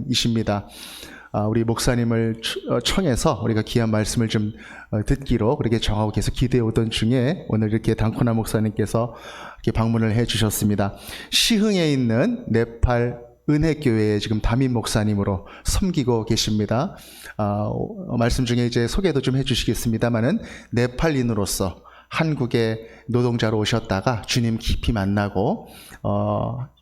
분이십니다. 우리 목사님을 청해서 우리가 귀한 말씀을 좀 듣기로 그렇게 정하고 계속 기대해 오던 중에 오늘 이렇게 단코나 목사님께서 이렇게 방문을 해 주셨습니다. 시흥에 있는 네팔 은혜교회에 지금 담임 목사님으로 섬기고 계십니다. 말씀 중에 이제 소개도 좀 해주시겠습니다만은 네팔인으로서 한국에 노동자로 오셨다가 주님 깊이 만나고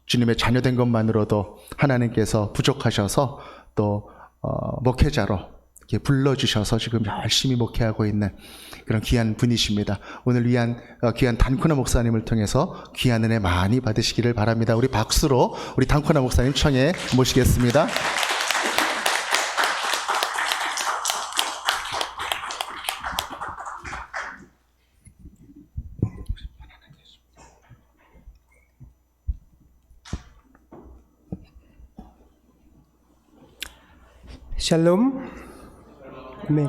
주님의 자녀된 것만으로도 하나님께서 부족하셔서 또 목회자로 이렇게 불러주셔서 지금 열심히 목회하고 있는 그런 귀한 분이십니다. 오늘 귀한 단코나 목사님을 통해서 귀한 은혜 많이 받으시기를 바랍니다. 우리 박수로 우리 단코나 목사님 청해 모시겠습니다. 샬롬. 아멘.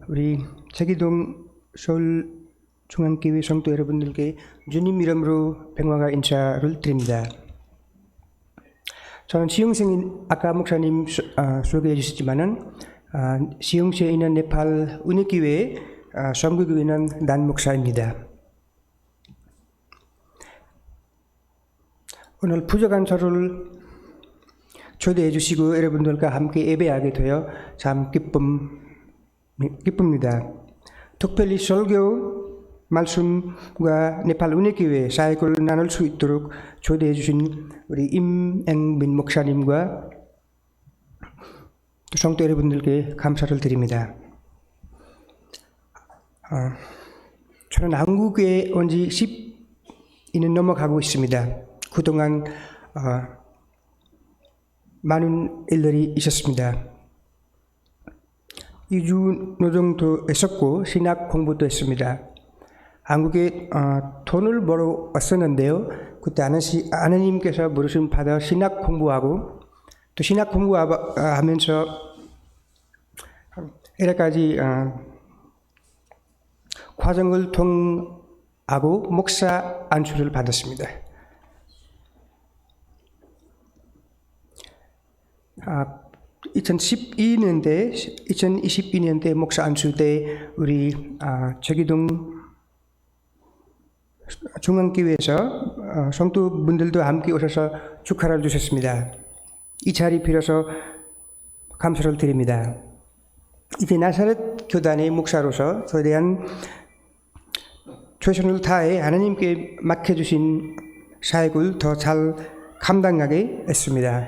우리 제기동 서울중앙교회 성도 여러분들께 주님 이름으로 평화와 인사를 드립니다. 저는 시흥생인 아까 목사님 소개해 주셨지만은 시흥시에 있는 네팔 은혜교회 선교교회 있는 난 목사입니다. 오늘 부족한 저를 초대해 주시고 여러분들과 함께 예배하게 되어 참 기쁩니다. 특별히 설교 말씀과 네팔 은혜교회 사역을 나눌 수 있도록 초대해 주신 우리 임앵민 목사님과 성도 여러분들께 감사를 드립니다. 저는 한국에 온 지 10년이 넘어가고 있습니다. 그동안 많은 일들이 있었습니다. 이주 노동도 했었고 신학 공부도 했습니다. 한국에 돈을 벌어 왔었는데요. 그때 하나님께서 부르심 받아 신학 공부하고 또 신학 공부하면서 여러 가지 과정을 통하고 목사 안수를 받았습니다. 2022년대 목사 안수 때 우리 제기동 중앙교회에서 성도분들도 함께 오셔서 축하를 주셨습니다. 이 자리 빌어서 감사를 드립니다. 이제 나사렛 교단의 목사로서 저에 대한 최선을 다해 하나님께 맡겨주신 사역을 더 잘 감당하게 했습니다.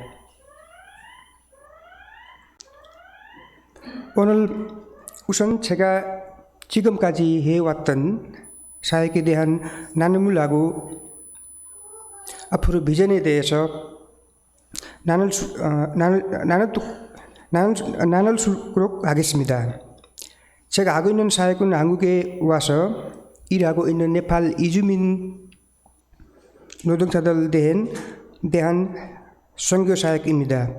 오늘 우선 제가 지금까지 해왔던 사역에 대한 나눔을 하고 앞으로 비전에 대해서 나눌수록 하겠습니다. 제가 하고 있는 사역은 한국에 와서 일하고 있는 네팔 이주민 노동자들에 대한 선교 사역입니다.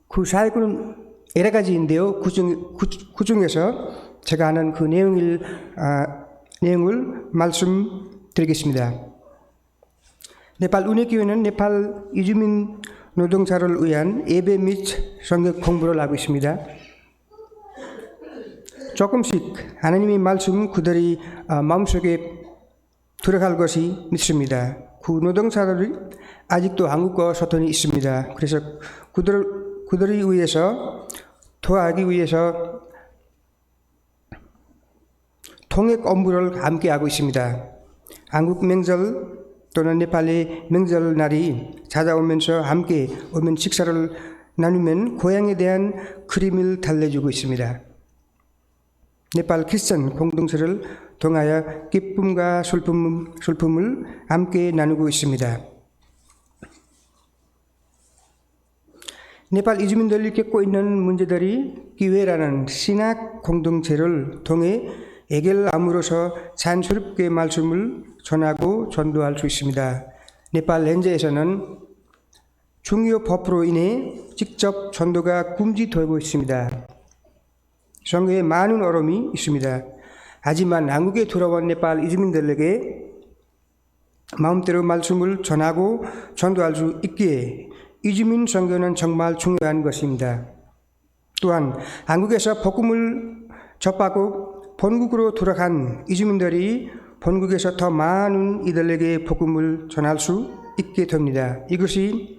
그 사역은 여러 가지인데요. 그 중에서 제가 하는 그 내용을 말씀드리겠습니다. 네팔 은혜교회는 네팔 이주민 노동자를 위한 예배 및 성경 공부를 하고 있습니다. 조금씩 하나님의 말씀 그들이 마음속에 들어갈 것이 믿습니다. 그 노동자들이 아직도 한국과 소통이 있습니다. 그래서 그들을 위해서 도와하기 위해서 통역 업무를 함께 하고 있습니다. 한국 명절 또는 네팔의 명절 날이 찾아오면서 함께 오면 식사를 나누면 고향에 대한 그림을 달래주고 있습니다. 네팔 크리스천 공동체를 통하여 기쁨과 슬픔을 함께 나누고 있습니다. 네팔 이주민들이 겪고 있는 문제들이 기회라는 신학 공동체를 통해 해결함으로써 자연스럽게 말씀을 전하고 전도할 수 있습니다. 네팔 현지에서는 중요 법으로 인해 직접 전도가 금지되고 있습니다. 선교에 많은 어려움이 있습니다. 하지만 한국에 돌아온 네팔 이주민들에게 마음대로 말씀을 전하고 전도할 수 있기에 이주민 선교는 정말 중요한 것입니다. 또한 한국에서 복음을 접하고 본국으로 돌아간 이주민들이 본국에서 더 많은 이들에게 복음을 전할 수 있게 됩니다. 이것이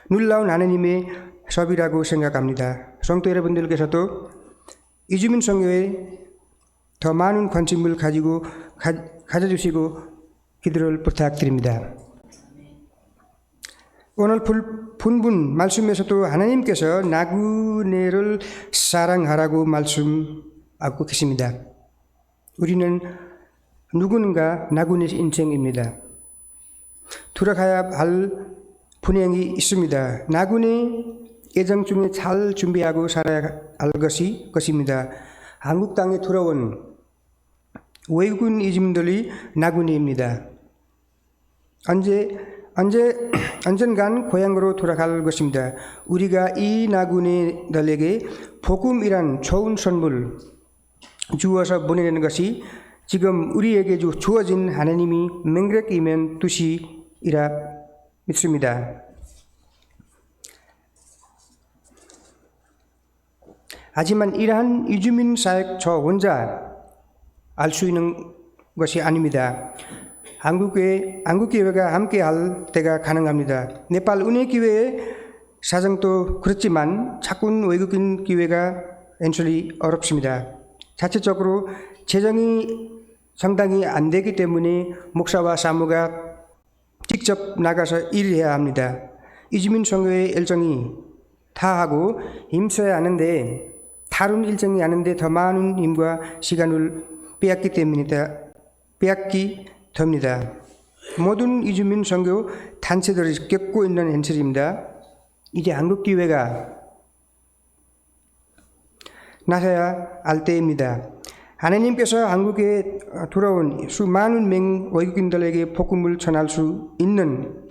놀라운 하나님의 섭이라고 생각합니다. 성도 여러분들께서도 이주민 선교에 더 많은 관심을 가져주시고 기도를 부탁드립니다. 오늘 본문 말씀에서도 하나님께서 나그네를 사랑하라고 말씀하고 계십니다. 우리는 누군가 나그네 인생입니다. 돌아가야 할 분량이 있습니다. 나그네 예정 중에 잘 준비하고 살아야 할 것입니다. 한국 땅에 돌아온 외국인 이주민들이 나그네입니다. 언젠간 고향으로 돌아갈 것입니다. 우리가 이 나그네들에게 복음이란 좋은 선물 주어서 보내는 것이 지금 우리에게 주어진 하나님이 맹력이면 뜻이라 믿습니다. 하지만 이러한 이주민 사역 저 혼자 알 수 있는 것이 아닙니다. 한국교회가 함께할 때가 가능합니다. 네팔 은혜교회의 사정도 그렇지만 자꾸 외국인 교회가 엔출이 어렵습니다. 자체적으로 재정이 상당히 안 되기 때문에 목사와 사무가 직접 나가서 일해야 합니다. 이주민 선교의 일정이 다 하고 힘써야 하는데 다른 일정이 하는데 더 많은 힘과 시간을 빼앗기 됩니다. 모든 이주민 선교 단체들이 겪고 있는 현실입니다. 이제 한국교회가 나서야 할 때입니다. 하나님께서 한국에 돌아온 수많은 외국인들에게 복음을 전할 수 있는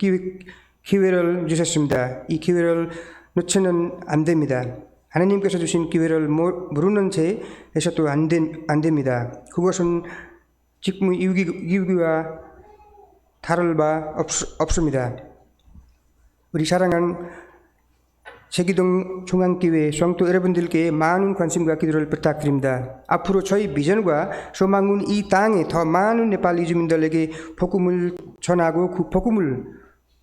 기회를 주셨습니다. 이 기회를 놓치면 안 됩니다. 하나님께서 주신 기회를 모르는 채 해서도 안 됩니다. 그것은 직무 이유기와 다를 바 없습니다. 우리 사랑하는 세기동 중앙교회 성도 여러분들께 많은 관심과 기도를 부탁드립니다. 앞으로 저희 비전과 소망은 이 땅에 더 많은 네팔 이주민들에게 복음을 전하고 그 복음을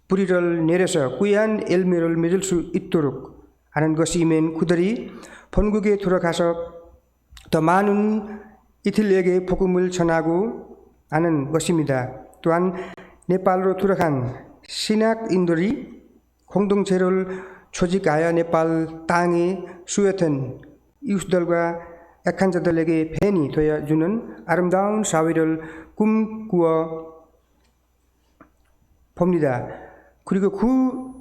뿌리를 내려서 귀한 열매를 맺을 수 있도록 하는 것이면 그들이 본국에 돌아가서 더 많은 이들에게 복음을 전하고 하는 것입니다. 또한 네팔로 돌아간 신학인들이 공동체를 조직하여 네팔 땅에 수였던 이웃들과 약한 자들에게 벤이 되어주는 아름다운 사회를 꿈꾸어 봅니다. 그리고 그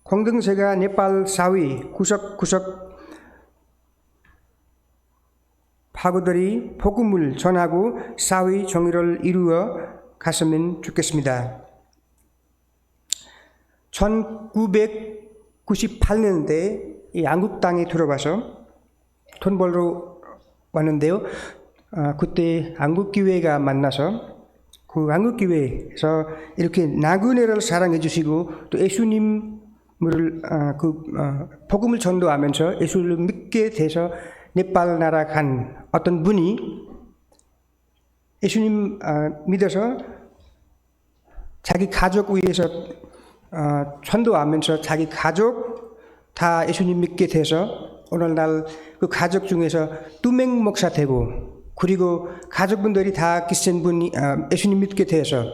공동체가 네팔 사회 구석구석 파고들이 복음을 전하고 사회 정의를 이루어 갔으면 좋겠습니다. 1998년대 이 한국 땅에 들어와서 돈 벌러 왔는데요. 그때 한국교회가 만나서 그 한국교회에서 이렇게 나그네를 사랑해 주시고 또 예수님을 복음을 전도하면서 예수를 믿게 돼서 네팔 나라 간 어떤 분이 예수님 믿어서 자기 가족 위해서 전도하면서 자기 가족 다 예수님 믿게 돼서 오늘날 그 가족 중에서 2명 목사 되고 그리고 가족분들이 다 크리스천 분이 예수님 믿게 돼서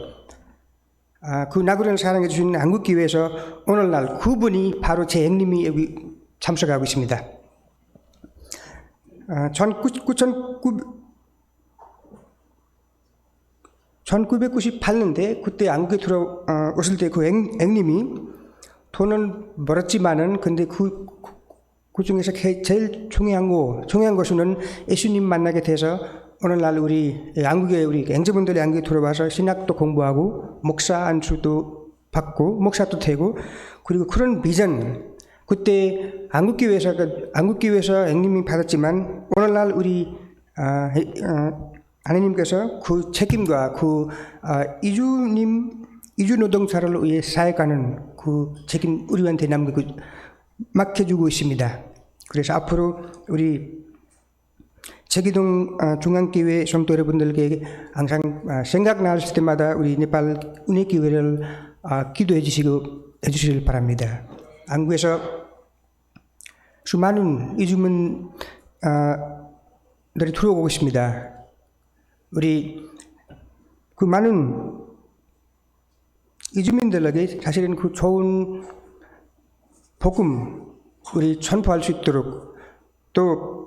그 나그네를 사랑해 주신 한국교회에서 오늘날 그분이 바로 제 형님이 여기 참석하고 있습니다. 1998년대 그때 한국에 들어오실 때 그 형님이 돈은 벌었지만은 근데 그 중에서 제일 중요한 것은 예수님 만나게 돼서 오늘날 우리 한국에 우리 행자분들이 한국에 들어와서 신학도 공부하고 목사 안수도 받고 목사도 되고 그리고 그런 비전 그때 한국교회에서 형님이 받았지만 오늘날 우리 하나님께서 그 책임과 그 이주 노동자를 위해 사역하는 그 책임 우리한테 맡겨주고 있습니다. 그래서 앞으로 우리 제기동 중앙교회 성도 여러분들께 항상 생각나실 때마다 우리 네팔 은혜교회를 기도해 주시길 바랍니다. 한국에서 수많은 이주민들이 들어오고 있습니다. 우리 그 많은 이주민들에게 사실은 그 좋은 복음 우리 전파할 수 있도록 또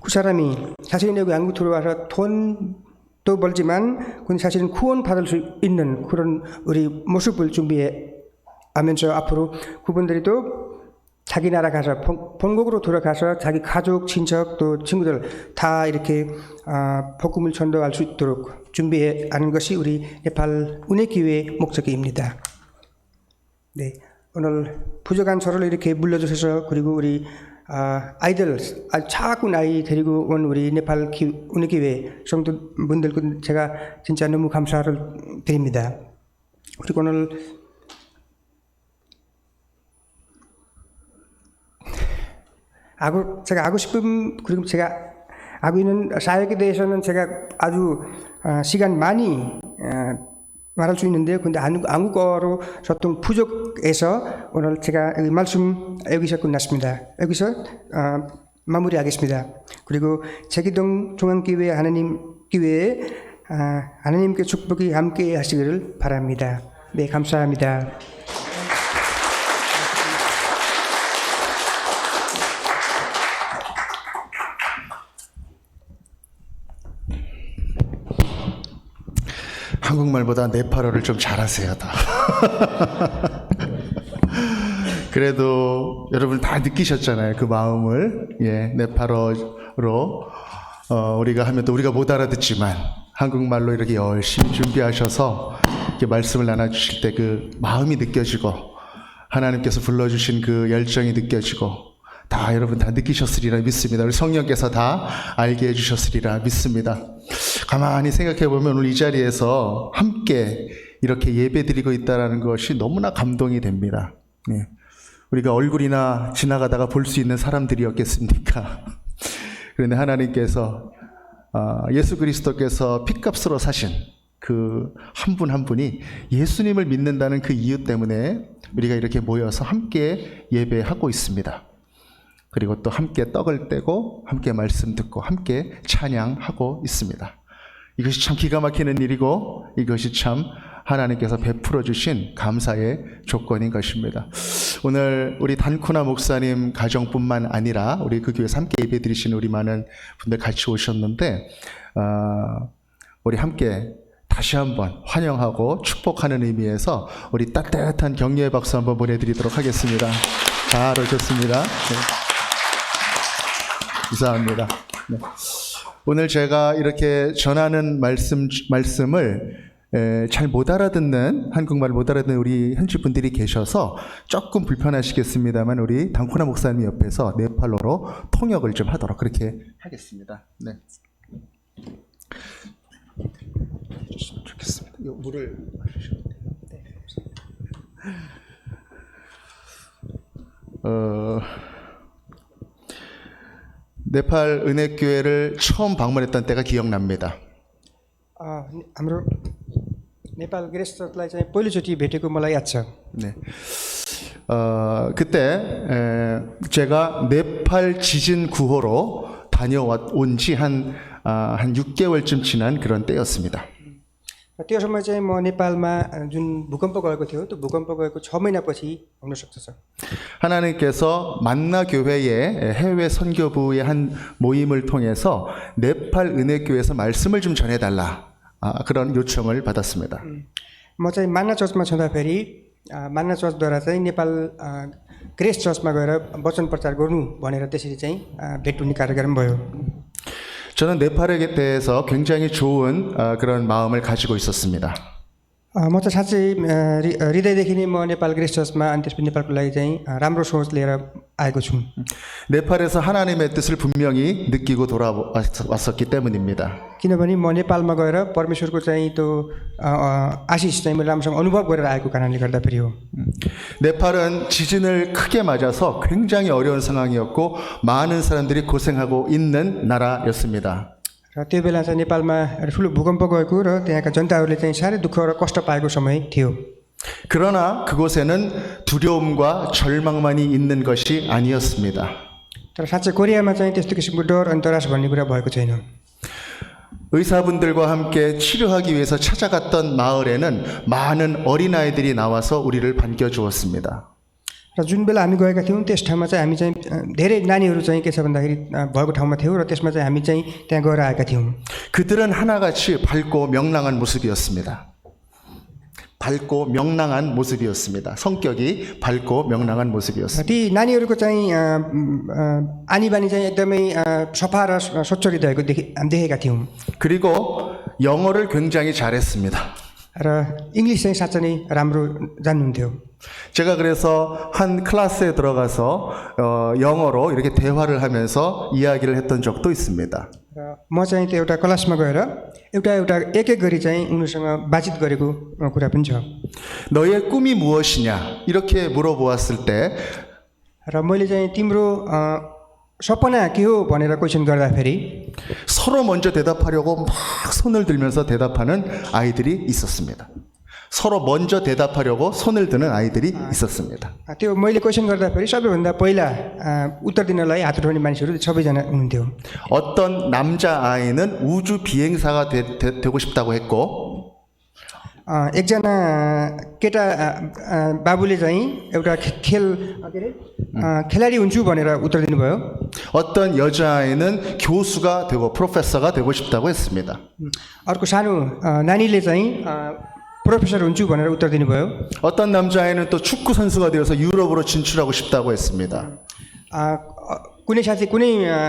그 사람이 사실은 여기 한국 들어와서 돈도 벌지만 근데 사실은 구원 받을 수 있는 그런 우리 모습을 준비하면서 앞으로 그분들이 또 자기 나라 가서 본국으로 돌아가서 자기 가족, 친척 또 친구들 다 이렇게 복음을 전도할 수 있도록 준비하는 것이 우리 네팔 은혜교회 목적입니다. 네, 오늘 부족한 저를 이렇게 불러주셔서 그리고 우리 아이들 작은 아이 데리고 온 우리 네팔 은혜교회 성도분들 제가 진짜 너무 감사를 드립니다. 그리고 오늘 제가 하고 싶은 그리고 제가 하고 있는 사역에 대해서는 제가 아주 시간 많이 말할 수 있는데요. 근데 한국어로 소통 부족해서 오늘 제가 이 말씀 여기서 끝났습니다. 여기서 마무리하겠습니다. 그리고 제기동 중앙교회 하나님 교회에 하나님께 축복이 함께 하시기를 바랍니다. 네, 감사합니다. 한국말보다 네팔어를 좀 잘하세요, 다. 그래도 여러분 다 느끼셨잖아요, 그 마음을. 예, 네팔어로 우리가 하면 또 우리가 못 알아듣지만 한국말로 이렇게 열심히 준비하셔서 이렇게 말씀을 나눠주실 때 그 마음이 느껴지고 하나님께서 불러주신 그 열정이 느껴지고 다 여러분 다 느끼셨으리라 믿습니다. 우리 성령께서 다 알게 해주셨으리라 믿습니다. 가만히 생각해 보면 오늘 이 자리에서 함께 이렇게 예배드리고 있다는 것이 너무나 감동이 됩니다. 네. 우리가 얼굴이나 지나가다가 볼 수 있는 사람들이었겠습니까? 그런데 하나님께서 예수 그리스도께서 핏값으로 사신 그 한 분 한 분이 예수님을 믿는다는 그 이유 때문에 우리가 이렇게 모여서 함께 예배하고 있습니다. 그리고 또 함께 떡을 떼고 함께 말씀 듣고 함께 찬양하고 있습니다. 이것이 참 기가 막히는 일이고 이것이 참 하나님께서 베풀어 주신 감사의 조건인 것입니다. 오늘 우리 단코나 목사님 가정뿐만 아니라 우리 그 교회에서 함께 예배드리신 우리 많은 분들 같이 오셨는데 우리 함께 다시 한번 환영하고 축복하는 의미에서 우리 따뜻한 격려의 박수 한번 보내드리도록 하겠습니다. 잘 오셨습니다. 네. 감사합니다. 네. 오늘 제가 이렇게 전하는 말씀을 잘 못 알아듣는, 한국말 못 알아듣는 우리 현지 분들이 계셔서 조금 불편하시겠습니다만 우리 단코나 목사님 옆에서 네팔어로 통역을 좀 하도록 그렇게 하겠습니다. 네. 해주시면 좋겠습니다. 이 물을 마시셔도 돼요. 네. 네팔 은혜교회를 처음 방문했던 때가 기억납니다. हाम्रो नेपाल ग्रेस चर्चलाई चाहिँ पहिलोचोटि भेटेको मलाई याद छ. 네. 그때 제가 네팔 지진 구호로 다녀온 지 한 6개월쯤 지난 그런 때였습니다. त्यो समय चाहिँ म नेपालमा जुन भूकम्प गएको थियो त्यो भूकम्प गएको 6महिनापछि हुन सक्छ. 하나님께서 만나 교회의 해외 선교부의 한 모임을 통해서 네팔 은혜교회에서 말씀을 좀 전해달라 그런 요청을 받았습니다. म चाहिँ मान्ना चर्चमा छँदाखेरि मान्ना चर्चद्वारा चाहिँ नेपाल ग्रेस चर्चमा गएर वचन प्रचार गर्नु भनेर त्यसरी चाहिँ भेट हुने कार्यक्रम भयो. 저는 네팔에 대해서 굉장히 좋은 그런 마음을 가지고 있었습니다. म चाहिँ साँच्चै हृदयदेखि नै म नेपाल ग्रेस चर्चमा अनि त्यसपछि नेपालको लागि चाहिँ राम्रो सोच लिएर आएको छु। 네팔에서 하나님의 뜻을 분명히 느끼고 돌아왔었기 때문입니다. किनभने म नेपालमा गएर परमेश्वरको चाहिँ त्यो आशिष चाहिँ मैले राम्रोसँग अनुभव गरेर आएको कारणले गर्दाखेरि हो। 네팔은 지진을 크게 맞아서 굉장히 어려운 상황이었고 많은 사람들이 고생하고 있는 나라였습니다. र त्यो बेला चाहिँ नेपालमा एउटा ठुलो भूकम्प गएको र त्यहाँका जनताहरूले चाहिँ साह्रै दुःख र कष्ट पाएको समय थियो। 그러나 그곳에는 두려움과 절망만이 있는 것이 아니었습니다. तर साँच्चै कोरियामा चाहिँ त्यस्तो किसिमको डर अनि तरास भन्ने कुरा भएको छैन। 의사분들과 함께 치료하기 위해서 찾아갔던 마을에는 많은 어린아이들이 나와서 우리를 반겨주었습니다. र जुन बेला हामी गएका थियौँ त्यस ठाउँमा चाहिँ हामी चाहिँ धेरै नानीहरू चाहिँ के छ भन्दाखेरि भएको ठाउँमा थियौँ र त्यसमा चाहिँ हामी चाहिँ त्यहाँ गएर आएका थियौँ। 그들은 하나같이 밝고 명랑한 모습이었습니다. 밝고 명랑한 모습이었습니다. 성격이 밝고 명랑한 모습이었습니다. ती नानीहरूको चाहिँ आनीबानी चाहिँ एकदमै सफा र स्वच्छ हृदयको देखेका थियौँ। 그리고 영어를 굉장히 잘했습니다. र इङ्ग्लिस चाहिँ साँच्चै नै राम्रो जान्नुहुन्थ्यो। 제가 그래서 한 클래스에 들어가서 영어로 이렇게 대화를 하면서 이야기를 했던 적도 있습니다. र म चाहिँ त्यो एउटा क्लासमा गएर एउटा एक गरी चाहिँ उनीसँग बातचित गरेको कुरा पनि छ। 너의 꿈이 무엇이냐 이렇게 물어보았을 때 र मैले चाहिँ तिम्रो सपना के हो भनेर क्वेसन गर्दाखेरि 서로 먼저 대답하려고 막 손을 들면서 대답하는 아이들이 있었습니다. 서로 먼저 대답하려고 손을 드는 아이들이 있었습니다. त्यो मैले क्वेसन गर्दाखेरि सबैभन्दा पहिला उत्तर दिनलाई हात उठाउने मानिसहरू सबैजना हुनुहुन्थ्यो। 어떤 남자 아이는 우주 비행사가 되고 싶다고 했고 एकजना केटा बाबुले चाहिँ एउटा खेलाडी हुन्छु भनेर उत्तर दिनुभयो। 어떤 여자아이는 교수가 되고 프로페서가 되고 싶다고 했습니다. अर्को सानो नानीले चाहिँ प्रोफेसर हुन्छु भनेर उत्तर दिनुभयो। 어떤 남자아이는 또 축구 선수가 되어서 유럽으로 진출하고 싶다고 했습니다. कुनै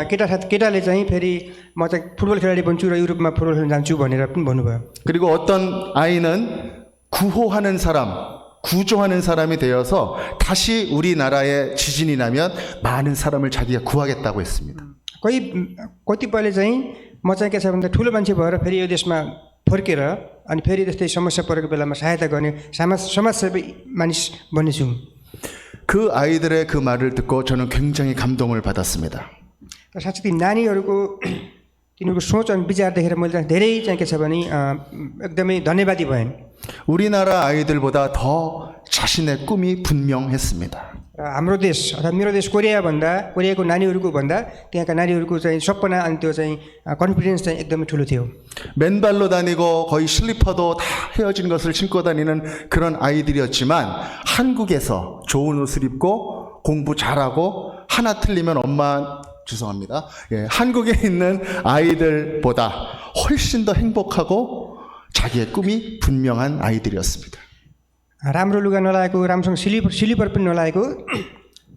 केटाले चाहिँ फेरि म चाहिँ फुटबल खेलाडी बन्छु र युरोपमा फुटबल खेल्न जान्छु भनेर पनि भन्नुभयो। 그리고 어떤 아이는 구호하는 사람, 구조하는 사람이 되어서 다시 우리나라에 지진이 나면 많은 사람을 자기가 구하겠다고 했습니다. कतिपयले चाहिँ म चाहिँ के छ भन्दा ठुलो मान्छे भएर फेरि यो देशमा फर्केर अनि फेरि त्यस्तै समस्या परेको बेलामा सहायता गर्ने समाजसेवी मानिस बन्नेछु। 그 아이들의 그 말을 듣고 저는 굉장히 감동을 받았습니다. साँच्चै ती नानीहरूको तिनीहरूको सोच अनि विचार देखेर मैले धेरै चाहिँ के छ भने एकदमै धन्यवादी भएँ। 우리나라 아이들보다 더 자신의 꿈이 분명했습니다. हाम्रो देश अर्थात् मेरो देश कोरियाको नानीहरूको भन्दा त्यहाँका नानीहरूको चाहिँ सपना अनि त्यो चाहिँ कन्फिडेन्स चाहिँ एकदमै ठुलो थियो। 맨발로 다니고 거의 슬리퍼도 다 헤어진 것을 신고 다니는 그런 아이들이었지만 한국에서 좋은 옷을 입고 공부 잘하고 하나 틀리면 죄송합니다. 예, 한국에 있는 아이들보다 훨씬 더 행복하고 자기의 꿈이 분명한 아이들이었습니다. राम्रो लुगा नलागेको राम्रोसँग स्लिपर पनि नलागेको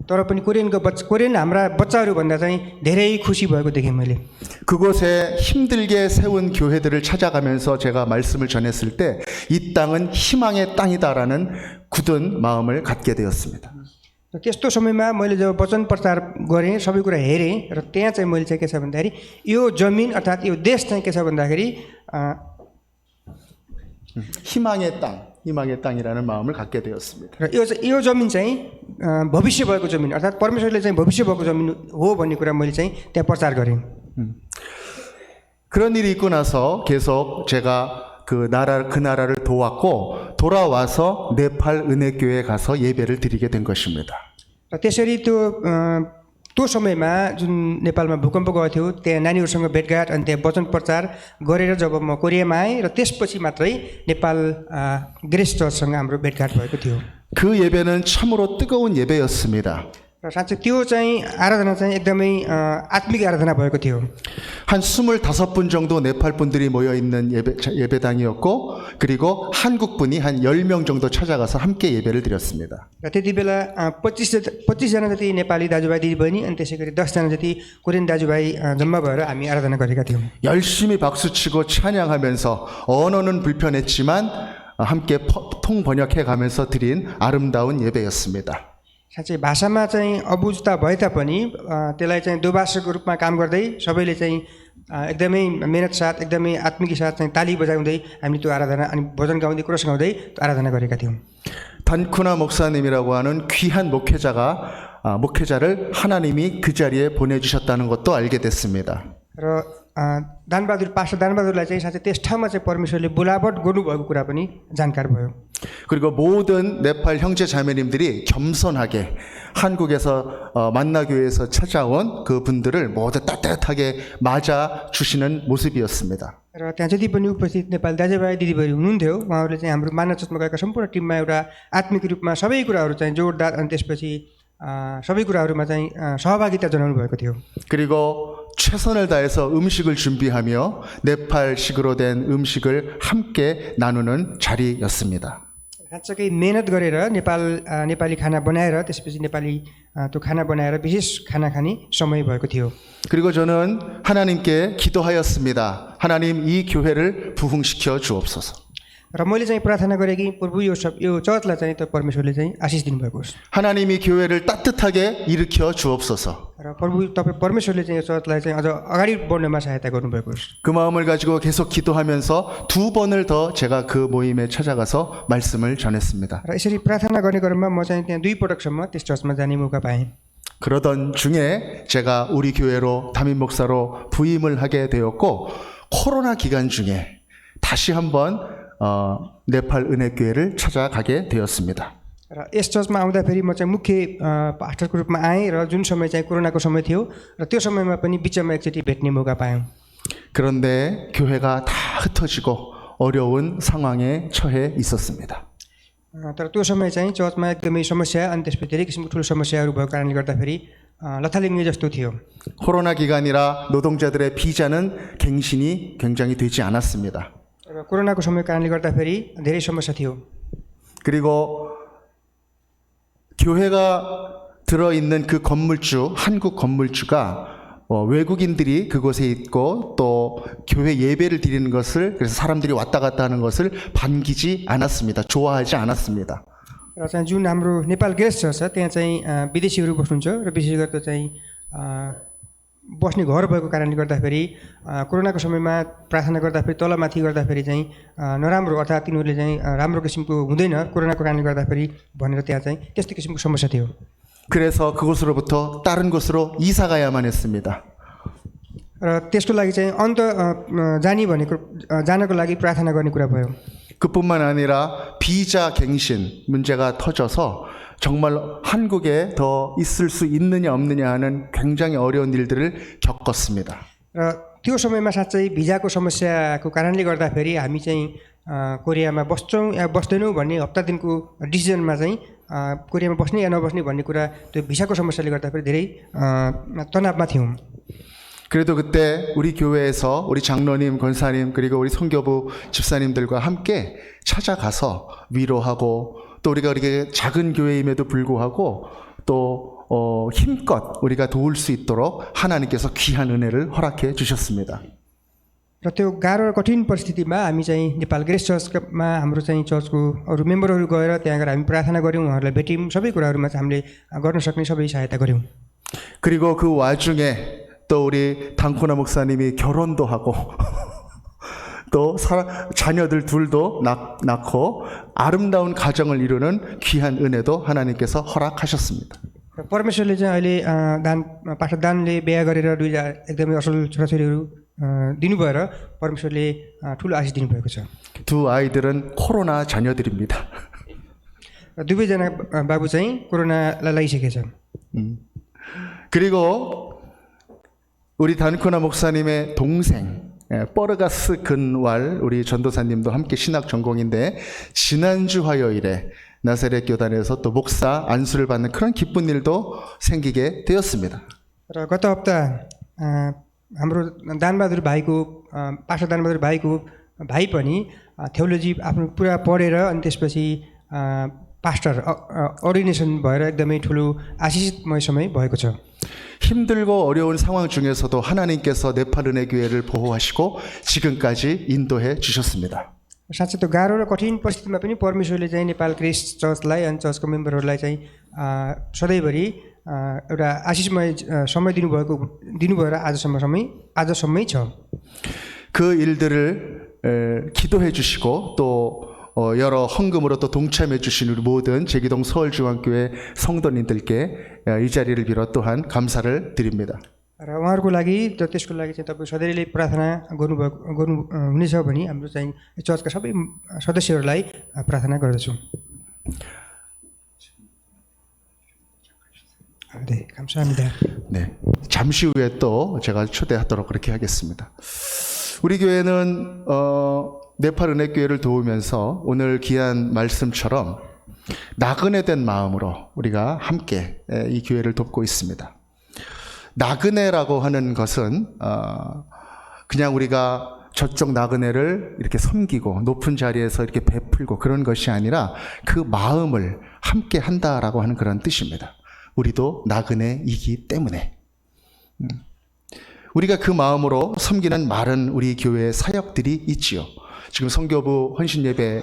तर पनि कोरियन हाम्रा बच्चाहरू भन्दा चाहिँ धेरै खुसी भएको देखेँ मैले। 그곳에 힘들게 세운 교회들을 찾아가면서 제가 말씀을 전했을 때 이 땅은 희망의 땅이다라는 굳은 마음을 갖게 되었습니다. त्यस्तो समयमा मैले जब वचन प्रचार गरेँ सबै कुरा हेरेँ र त्यहाँ चाहिँ मैले चाहिँ के छ भन्दाखेरि यो जमिन अर्थात् यो देश चाहिँ के छ भन्दाखेरि 희망의 땅이라는 마음을 갖게 되었습니다. र यो जमिन चाहिँ भविष्य भएको जमिन अर्थात् परमेश्वरले चाहिँ भविष्य भएको जमिन हो भन्ने कुरा मैले चाहिँ त्यहाँ प्रचार गरेँ। 그런 일이 있고 나서 계속 제가 그 나라를 도왔고 돌아와서 네팔 은혜교회에 가서 예배를 드리게 된 것입니다. र त्यसरी त्यो समयमा जुन नेपालमा भूकम्प गएको थियो त्यहाँ नानीहरूसँग भेटघाट अनि त्यहाँ वचन प्रचार गरेर जब म कोरियामा आएँ र त्यसपछि मात्रै नेपाल ग्रेस चर्चसँग हाम्रो भेटघाट भएको थियो। 그 예배는 참으로 뜨거운 예배였습니다. र साँच्चै त्यो चाहिँ आराधना चाहिँ एकदमै आत्मिक आराधना भएको थियो। 한 25분 정도 네팔 분들이 모여 있는 예배당이었고 그리고 한국 분이 한 10명 정도 찾아가서 함께 예배를 드렸습니다. र त्यति बेला 25जना जति नेपाली दाजुभाइ दिदीबहिनी अनि त्यसैगरी 10जना जति कोरियन दाजुभाइ जम्मा भएर हामी आराधना गरेका थियौँ। 열심히 박수치고 찬양하면서 언어는 불편했지만 함께 통번역해 가면서 드린 아름다운 예배였습니다. साँच्चै भाषामा चाहिँ अबुझता भए तापनि त्यसलाई चाहिँ दोभाषीको रूपमा काम गर्दै सबैले चाहिँ एकदमै मेहनत साथ एकदमै आत्मिक साथ चाहिँ ताली बजाउँदै हामीले त्यो आराधना अनि भजन गाउँदै क्रोस गाउँदै त्यो आराधना गरेका थियौँ। 단쿠나 목사님이라고 하는 귀한 목회자를 하나님이 그 자리에 보내주셨다는 것도 알게 됐습니다. र पास्टर दानबहादुरलाई चाहिँ साँच्चै त्यस ठाउँमा चाहिँ परमेश्वरले बोलावट गर्नुभएको कुरा पनि जानकार भयो। 그리고 모든 네팔 형제 자매님들이 겸손하게 한국에서 만나교회에서 찾아온 그 분들을 모두 따뜻하게 맞아 주시는 모습이었습니다. र त्यहाँ जति पनि उपस्थित नेपाली दाजुभाइ दिदीबहिनी हुनुहुन्थ्यो उहाँहरूले चाहिँ हाम्रो मानव चर्चमा गएका सम्पूर्ण टिममा एउटा आत्मिक रूपमा सबै कुराहरू चाहिँ जोडदार अनि त्यसपछि सबै कुराहरूमा चाहिँ सहभागिता जनाउनु भएको थियो। 그리고 최선을 다해서 음식을 준비하며 네팔식으로 된 음식을 함께 나누는 자리였습니다. साँच्चै मेहनत गरेर नेपाली खाना बनाएर त्यसपछि नेपाली त्यो खाना बनाएर विशेष खाना खाने समय भएको थियो। 그리고 저는 하나님께 기도하였습니다. 하나님 이 교회를 부흥시켜 주옵소서. र मैले चाहिँ प्रार्थना गरेँ कि प्रभु यो चर्चलाई चाहिँ त परमेश्वरले चाहिँ आशिष दिनुभएको होस्। 하나님이 교회를 따뜻하게 일으켜 주옵소서. र प्रभु तपाईँ परमेश्वरले चाहिँ यो चर्चलाई चाहिँ अझ अगाडि बढ्नमा सहायता गर्नुभएको होस्। 그 마음을 가지고 계속 기도하면서 2번을 더 제가 그 모임에 찾아가서 말씀을 전했습니다. र यसरी प्रार्थना गर्ने क्रममा म चाहिँ त्यहाँ 2 पटकसम्म त्यस चर्चमा जाने मौका पाएँ। 그러던 중에 제가 우리 교회로 담임 목사로 부임을 하게 되었고 코로나 기간 중에 다시 한번 네팔 은혜교회를 찾아가게 되었습니다. र यस चर्चमा आउँदाखेरि म चाहिँ मुख्य पास्टरको रूपमा आएँ र जुन समय चाहिँ कोरोनाको समय थियो र त्यो समयमा पनि बिचमा एकचोटि भेट्ने मौका पायौँ। 그런데 교회가 다 흩어지고 어려운 상황에 처해 있었습니다. तर त्यो समय चाहिँ चर्चमा एकदमै समस्या अनि त्यसपछि धेरै किसिमको ठुलो समस्याहरू भएको कारणले गर्दाखेरि लथालिङ्गे जस्तो थियो। 코로나 기간이라 노동자들의 비자는 갱신이 굉장히 되지 않았습니다. र कोरोनाको समय कारणले गर्दाखेरि धेरै समस्या थियो। 그리고 교회가 들어있는 그 건물주, 한국 건물주가 외국인들이 그곳에 있고 또 교회 예배를 드리는 것을 그래서 사람들이 왔다 갔다 하는 것을 반기지 않았습니다. 좋아하지 않았습니다. र चाहिँ जुन हाम्रो नेपाल गेस्ट चर्च छ त्यहाँ चाहिँ विदेशीहरू बस्नुहुन्छ र विशेष गरेर चाहिँ बस्ने घर भएको कारणले गर्दाखेरि कोरोनाको समयमा प्रार्थना गर्दाखेरि तलमाथि गर्दाखेरि चाहिँ नराम्रो अर्थात् तिनीहरूले चाहिँ राम्रो किसिमको हुँदैन कोरोनाको कारणले गर्दाखेरि भनेर त्यहाँ चाहिँ त्यस्तो किसिमको समस्या थियो। 그래서 그곳으로부터 다른 곳으로 이사 가야만 했습니다. र त्यसको लागि चाहिँ अन्त जानको लागि प्रार्थना गर्ने कुरा भयो। 그뿐만 아니라 비자 갱신 문제가 터져서 정말 한국에 더 있을 수 있느냐 없느냐 하는 굉장히 어려운 일들을 겪었습니다. र त्यो समयमा साँच्चै भिजाको समस्याको कारणले गर्दाखेरि हामी चाहिँ कोरियामा बस्छौँ या बस्दैनौँ भन्ने हप्ता दिनको डिसिजनमा चाहिँ कोरियामा बस्ने या नबस्ने भन्ने कुरा त्यो भिसाको समस्याले गर्दाखेरि धेरै तनावमा थियौँ। 그래도 그때 우리 교회에서 우리 장로님, 권사님 그리고 우리 선교부 집사님들과 함께 찾아가서 위로하고 또 우리가 이렇게 작은 교회임에도 불구하고 또 힘껏 우리가 도울 수 있도록 하나님께서 귀한 은혜를 허락해 주셨습니다. र त्यो गाह्रो कठिन परिस्थितिमा हामी चाहिँ नेपाल ग्रेस चर्चमा हाम्रो चाहिँ चर्चको अरू मेम्बरहरू गएर त्यहाँ गएर हामी प्रार्थना गऱ्यौँ, उहाँहरूलाई भेट्यौँ, सबै कुराहरूमा चाहिँ हामीले गर्न सक्ने सबै सहायता गऱ्यौँ। 그리고 그 와중에 또 우리 단코나 목사님이 결혼도 하고 또 자녀들 둘도 낳고 아름다운 가정을 이루는 귀한 은혜도 하나님께서 허락하셨습니다. परमेश्वरले चाहिँ अहिले पास्टर दानले बिहा गरेर दुईजना एकदमै असल छोराछोरीहरू दिनुभयो र परमेश्वरले ठुलो आशिष दिनुभएको छ। 두 아이들은 코로나 자녀들입니다. र दुवैजना बाबु चाहिँ कोरोनालाई लागिसकेछ। 그리고 우리 단코나 목사님의 동생 뻐르가스 근왈 우리 전도사님도 함께 신학 전공인데 지난주 화요일에 나사렛 교단에서 또 목사 안수를 받는 그런 기쁜 일도 생기게 되었습니다. र गत हप्ता हाम्रो दानबहादुर भाइको पास्टर दानबहादुर भाइको भाइ पनि थियोलोजी आफ्नो पुरा पढेर अनि त्यसपछि पास्टर अर्डिनेसन भएर एकदमै ठुलो आशिषमय समय भएको छ। 힘들고 어려운 상황 중에서도 하나님께서 네팔 은혜 교회를 보호하시고 지금까지 인도해 주셨습니다. साँच्चै त्यो गाह्रो र कठिन परिस्थितिमा पनि परमेश्वरले चाहिँ नेपाल क्रिस्ट चर्चलाई अनि चर्चको मेम्बरहरूलाई चाहिँ सधैँभरि एउटा आशिषमय समय दिनुभयो र आजसम्मै छ। 그 일들을 기도해 주시고 또 여러 헌금으로 또 동참해 주신 우리 모든 제기동 서울중앙교회 성도님들께 이 자리를 빌어 또한 감사를 드립니다. र उहाँहरूको लागि त्यसको लागि चाहिँ तपाईँ सधैँले प्रार्थना गर्नु हुनेछ भनी हाम्रो चाहिँ चर्चका सबै सदस्यहरूलाई प्रार्थना गर्दछु। 네, 감사합니다. 네, 잠시 후에 또 제가 초대하도록 그렇게 하겠습니다. 우리 교회는 네팔 은혜교회를 도우면서 오늘 귀한 말씀처럼 나그네 된 마음으로 우리가 함께 이 교회를 돕고 있습니다. 나그네라고 하는 것은 그냥 우리가 저쪽 나그네를 이렇게 섬기고 높은 자리에서 이렇게 베풀고 그런 것이 아니라 그 마음을 함께 한다라고 하는 그런 뜻입니다. 우리도 나그네이기 때문에 우리가 그 마음으로 섬기는 많은 우리 교회의 사역들이 있지요. 지금 선교부 헌신예배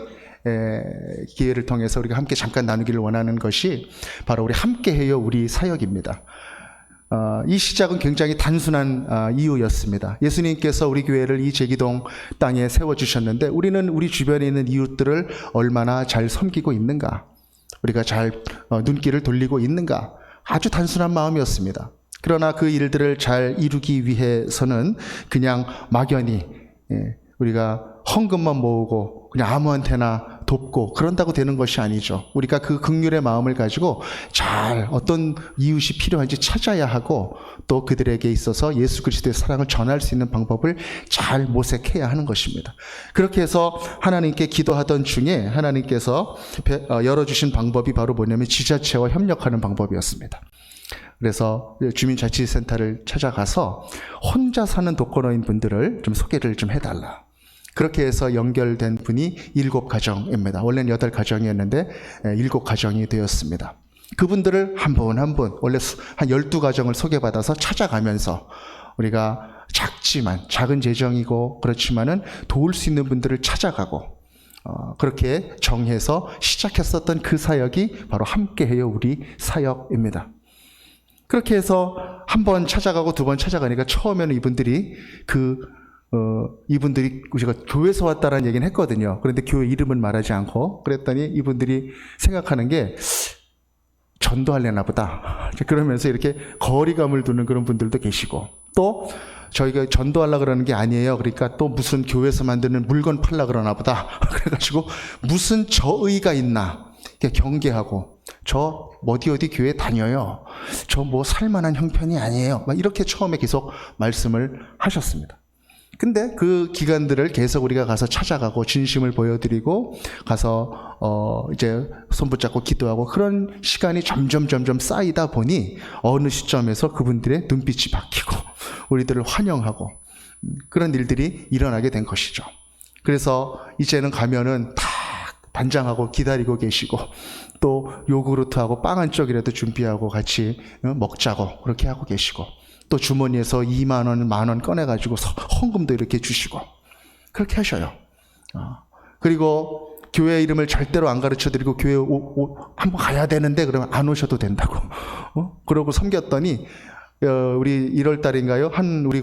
기회를 통해서 우리가 함께 잠깐 나누기를 원하는 것이 바로 우리 함께해요 우리 사역입니다. 이 시작은 굉장히 단순한 이유였습니다. 예수님께서 우리 교회를 이 제기동 땅에 세워주셨는데 우리는 우리 주변에 있는 이웃들을 얼마나 잘 섬기고 있는가, 우리가 잘 눈길을 돌리고 있는가, 아주 단순한 마음이었습니다. 그러나 그 일들을 잘 이루기 위해서는 그냥 막연히 우리가 헌금만 모으고 그냥 아무한테나 돕고 그런다고 되는 것이 아니죠. 우리가 그 긍휼의 마음을 가지고 잘 어떤 이웃이 필요한지 찾아야 하고 또 그들에게 있어서 예수 그리스도의 사랑을 전할 수 있는 방법을 잘 모색해야 하는 것입니다. 그렇게 해서 하나님께 기도하던 중에 하나님께서 열어주신 방법이 바로 뭐냐면 지자체와 협력하는 방법이었습니다. 그래서 주민자치센터를 찾아가서 혼자 사는 독거노인 분들을 좀 소개를 좀 해달라. 그렇게 해서 연결된 분이 7가정입니다. 원래는 8가정이었는데 7가정이 되었습니다. 그분들을 한 분 한 분, 원래 한 12가정을 소개받아서 찾아가면서 우리가 작은 재정이고 그렇지만은 도울 수 있는 분들을 찾아가고 그렇게 정해서 시작했었던 그 사역이 바로 함께해요 우리 사역입니다. 그렇게 해서 한 번 찾아가고 두 번 찾아가니까 처음에는 이분들이 우리가 교회에서 왔다라는 얘기는 했거든요. 그런데 교회 이름은 말하지 않고 그랬더니 이분들이 생각하는 게 전도하려나 보다. 그러면서 이렇게 거리감을 두는 그런 분들도 계시고 또 저희가 전도하려고 그러는 게 아니에요. 그러니까 또 무슨 교회에서 만드는 물건 팔려고 그러나 보다. 그래가지고 무슨 저의가 있나 경계하고 저 어디 교회 다녀요. 저 뭐 살만한 형편이 아니에요. 막 이렇게 처음에 계속 말씀을 하셨습니다. 근데 그 기간들을 계속 우리가 가서 찾아가고 진심을 보여드리고 가서 이제 손 붙잡고 기도하고 그런 시간이 점점 쌓이다 보니 어느 시점에서 그분들의 눈빛이 바뀌고 우리들을 환영하고 그런 일들이 일어나게 된 것이죠. 그래서 이제는 가면은 다 반장하고 기다리고 계시고 또 요구르트하고 빵 한 쪽이라도 준비하고 같이 먹자고 그렇게 하고 계시고 또 주머니에서 2만 원, 1만 원 꺼내가지고 헌금도 이렇게 주시고 그렇게 하셔요. 그리고 교회 이름을 절대로 안 가르쳐드리고 교회 한번 가야 되는데 그러면 안 오셔도 된다고. 그러고 섬겼더니 우리 1월 달인가요? 우리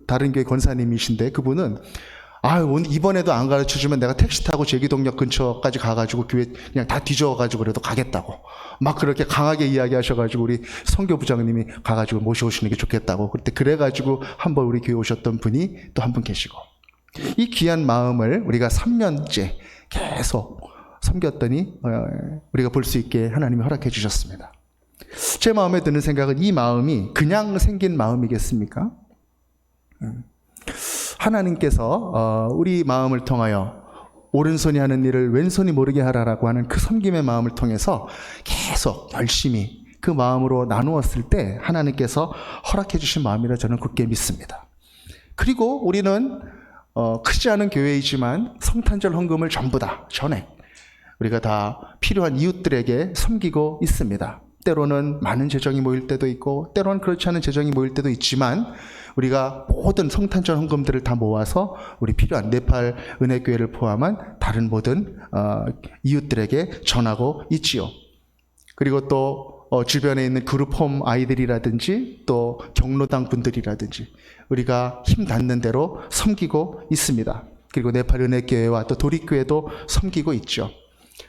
다른 교회 권사님이신데 그분은 오늘 이번에도 안 가르쳐주면 내가 택시 타고 제기동역 근처까지 가가지고 교회 그냥 다 뒤져가지고 그래도 가겠다고. 막 그렇게 강하게 이야기하셔가지고 우리 선교부장님이 가가지고 모셔오시는 게 좋겠다고. 그래가지고 한번 우리 교회 오셨던 분이 또 한 분 계시고. 이 귀한 마음을 우리가 3년째 계속 섬겼더니 우리가 볼 수 있게 하나님이 허락해 주셨습니다. 제 마음에 드는 생각은 이 마음이 그냥 생긴 마음이겠습니까? 하나님께서 우리 마음을 통하여 오른손이 하는 일을 왼손이 모르게 하라라고 하는 그 섬김의 마음을 통해서 계속 열심히 그 마음으로 나누었을 때 하나님께서 허락해 주신 마음이라 저는 굳게 믿습니다. 그리고 우리는 크지 않은 교회이지만 성탄절 헌금을 전부 다 전액 우리가 다 필요한 이웃들에게 섬기고 있습니다. 때로는 많은 재정이 모일 때도 있고 때로는 그렇지 않은 재정이 모일 때도 있지만 우리가 모든 성탄절 헌금들을 다 모아서 우리 필요한 네팔 은혜교회를 포함한 다른 모든 이웃들에게 전하고 있지요. 그리고 또 주변에 있는 그룹홈 아이들이라든지 또 경로당 분들이라든지 우리가 힘 닿는 대로 섬기고 있습니다. 그리고 네팔 은혜교회와 또 도립교회도 섬기고 있죠.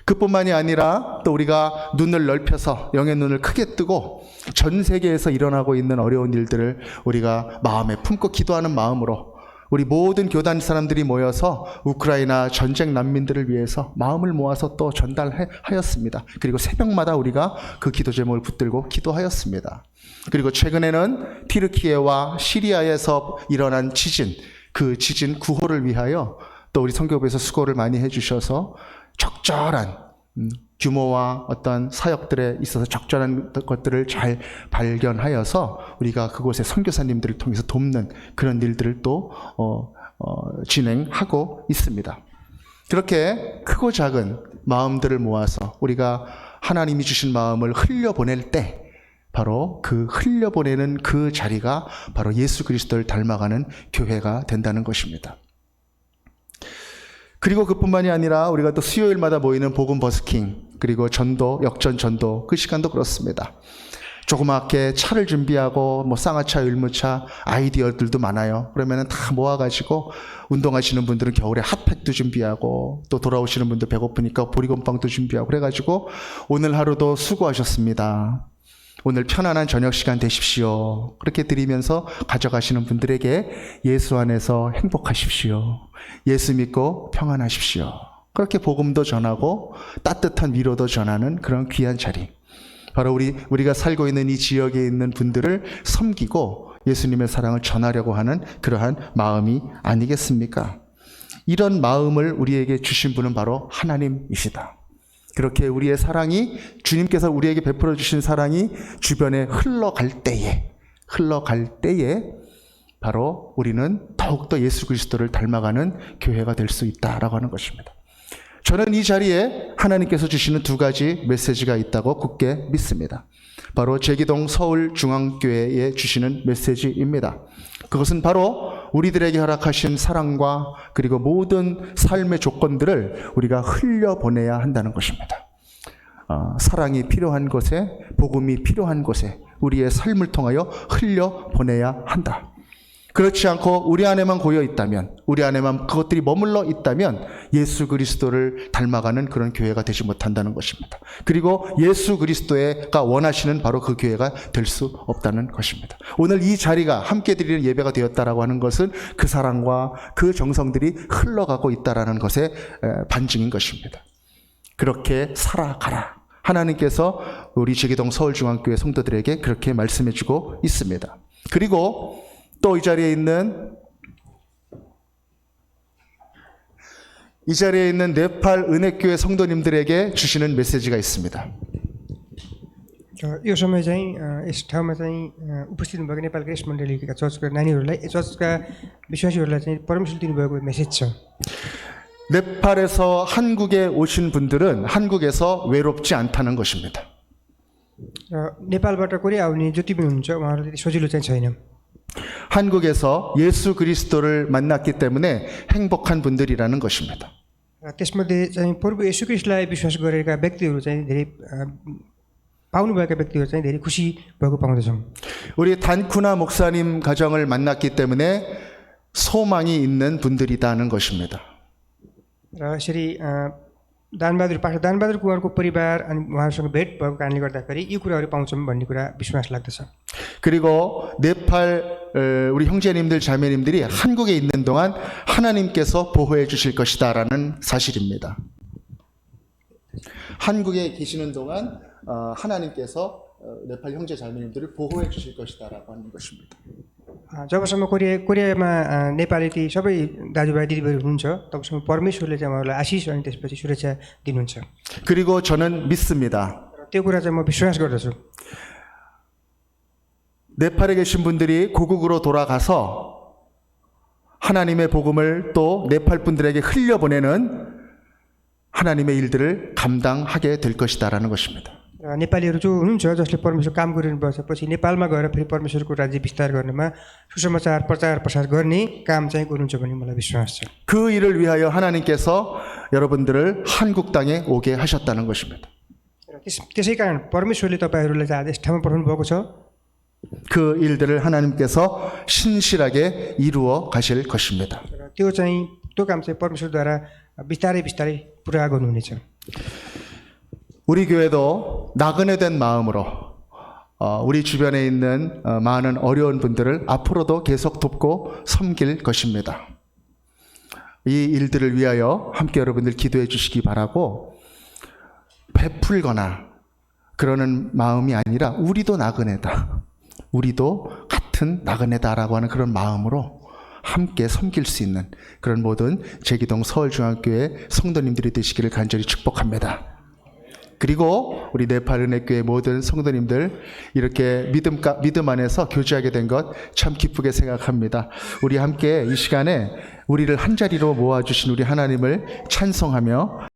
그뿐만이 아니라 또 우리가 눈을 넓혀서 영의 눈을 크게 뜨고 전 세계에서 일어나고 있는 어려운 일들을 우리가 마음에 품고 기도하는 마음으로 우리 모든 교단 사람들이 모여서 우크라이나 전쟁 난민들을 위해서 마음을 모아서 또 전달하였습니다. 그리고 새벽마다 우리가 그 기도 제목을 붙들고 기도하였습니다. 그리고 최근에는 티르키예와 시리아에서 일어난 지진, 그 지진 구호를 위하여 또 우리 선교부에서 수고를 많이 해주셔서 적절한 규모와 어떤 사역들에 있어서 적절한 것들을 잘 발견하여서 우리가 그곳의 선교사님들을 통해서 돕는 그런 일들을 또 진행하고 있습니다. 그렇게 크고 작은 마음들을 모아서 우리가 하나님이 주신 마음을 흘려보낼 때 바로 그 흘려보내는 그 자리가 바로 예수 그리스도를 닮아가는 교회가 된다는 것입니다. 그리고 그뿐만이 아니라 우리가 또 수요일마다 모이는 복음 버스킹, 그리고 전도, 역전 전도, 그 시간도 그렇습니다. 조그맣게 차를 준비하고 쌍화차, 율무차, 아이디어들도 많아요. 그러면은 다 모아가지고 운동하시는 분들은 겨울에 핫팩도 준비하고 또 돌아오시는 분들 배고프니까 보리건빵도 준비하고 그래가지고 오늘 하루도 수고하셨습니다. 오늘 편안한 저녁 시간 되십시오. 그렇게 드리면서 가져가시는 분들에게 예수 안에서 행복하십시오. 예수 믿고 평안하십시오. 그렇게 복음도 전하고 따뜻한 위로도 전하는 그런 귀한 자리. 바로 우리가 살고 있는 이 지역에 있는 분들을 섬기고 예수님의 사랑을 전하려고 하는 그러한 마음이 아니겠습니까? 이런 마음을 우리에게 주신 분은 바로 하나님이시다. 그렇게 우리의 사랑이, 주님께서 우리에게 베풀어 주신 사랑이 주변에 흘러갈 때에 바로 우리는 더욱더 예수 그리스도를 닮아가는 교회가 될 수 있다라고 하는 것입니다. 저는 이 자리에 하나님께서 주시는 두 가지 메시지가 있다고 굳게 믿습니다. 바로 제기동 서울중앙교회에 주시는 메시지입니다. 그것은 바로 우리들에게 허락하신 사랑과 그리고 모든 삶의 조건들을 우리가 흘려보내야 한다는 것입니다. 사랑이 필요한 곳에, 복음이 필요한 곳에 우리의 삶을 통하여 흘려보내야 한다. 그렇지 않고 우리 안에만 고여 있다면, 우리 안에만 그것들이 머물러 있다면 예수 그리스도를 닮아가는 그런 교회가 되지 못한다는 것입니다. 그리고 예수 그리스도가 원하시는 바로 그 교회가 될 수 없다는 것입니다. 오늘 이 자리가 함께 드리는 예배가 되었다라고 하는 것은 그 사랑과 그 정성들이 흘러가고 있다라는 것의 반증인 것입니다. 그렇게 살아가라. 하나님께서 우리 제기동 서울중앙교회 성도들에게 그렇게 말씀해주고 있습니다. 그리고 또 이 자리에 있는 네팔 은혜교회 성도님들에게 주시는 메시지가 있습니다. यो समय चाहिँ यस ठाउँमा चाहिँ उपस्थित हुनुभएको नेपालका यस मण्डलीका चर्चका नानीहरूलाई चर्चका विश्वासीहरूलाई चाहिँ परमेश्वर दिनुभएको मेसेज छ. 네팔에서 한국에 오신 분들은 한국에서 외롭지 않다는 것입니다. नेपालबाट कोरिया आउने जति पनि हुनुहुन्छ उहाँहरूलाई त्यति सजिलो चाहिँ छैन. 한국에서 예수 그리스도를 만났기 때문에 행복한 분들이라는 것입니다. त्यसमध्ये चाहिँ प्रभु येशू ख्रीष्टलाई विश्वास गरेका व्यक्तिहरू चाहिँ धेरै पाउनुभएका व्यक्तिहरू चाहिँ धेरै खुसी भएको पाउँदछौँ. 우리 단쿠나 목사님 가정을 만났기 때문에 소망이 있는 분들이다는 것입니다. र यसरी पास्टर दानबहादुर कुँवरको परिवार अनि उहाँहरूसँग भेट भएको कारणले गर्दाखेरि यी कुराहरू पाउँछौँ भन्ने कुरा विश्वास लाग्दछ. 그리고 네팔 우리 형제님들 자매님들이 한국에 있는 동안 하나님께서 보호해 주실 것이다라는 사실입니다. 한국에 계시는 동안 하나님께서 네팔 형제 자매님들을 보호해 주실 것이다라고 하는 것입니다. जबसम्म कोरियामा नेपाली ती सबै दाजुभाइ दिदीबहिनी हुनुहुन्छ तबसम्म परमेश्वरले चाहिँ उहाँहरूलाई आशिष अनि त्यसपछि सुरक्षा दिनुहुन्छ. 그리고 저는 믿습니다. त्यो कुरा चाहिँ म विश्वास गर्दछु. 네팔에 계신 분들이 고국으로 돌아가서 하나님의 복음을 또 네팔 분들에게 흘려보내는 하나님의 일들을 감당하게 될 것이다라는 것입니다. नेपालीहरू जो हुनुहुन्छ जसले परमेश्वर काम गरिनु पछि नेपालमा गएर फेरि परमेश्वरको राज्य विस्तार गर्नमा सुसमाचार प्रचार प्रसार गर्ने काम चाहिँ गर्नुहुन्छ भन्ने मलाई विश्वास छ। 그 일을 위하여 하나님께서 여러분들을 한국 땅에 오게 하셨다는 것입니다. त्यसै कारण परमेश्वरले तपाईँहरूलाई चाहिँ आज यस ठाउँमा पठाउनु भएको छ। 그 일들을 하나님께서 신실하게 이루어 가실 것입니다. र त्यो काम चाहिँ परमेश्वरद्वारा बिस्तारै बिस्तारै पुरा गर्नुहुनेछ। 우리 교회도 나그네 된 마음으로 우리 주변에 있는 많은 어려운 분들을 앞으로도 계속 돕고 섬길 것입니다. 이 일들을 위하여 함께 여러분들 기도해 주시기 바라고 베풀거나 그러는 마음이 아니라 우리도 나그네다. 우리도 같은 나그네다라고 하는 그런 마음으로 함께 섬길 수 있는 그런 모든 제기동 서울중앙교회 성도님들이 되시기를 간절히 축복합니다. 그리고 우리 네팔 은혜교회 모든 성도님들 이렇게 믿음 안에서 교제하게 된 것 참 기쁘게 생각합니다. 우리 함께 이 시간에 우리를 한자리로 모아주신 우리 하나님을 찬송하며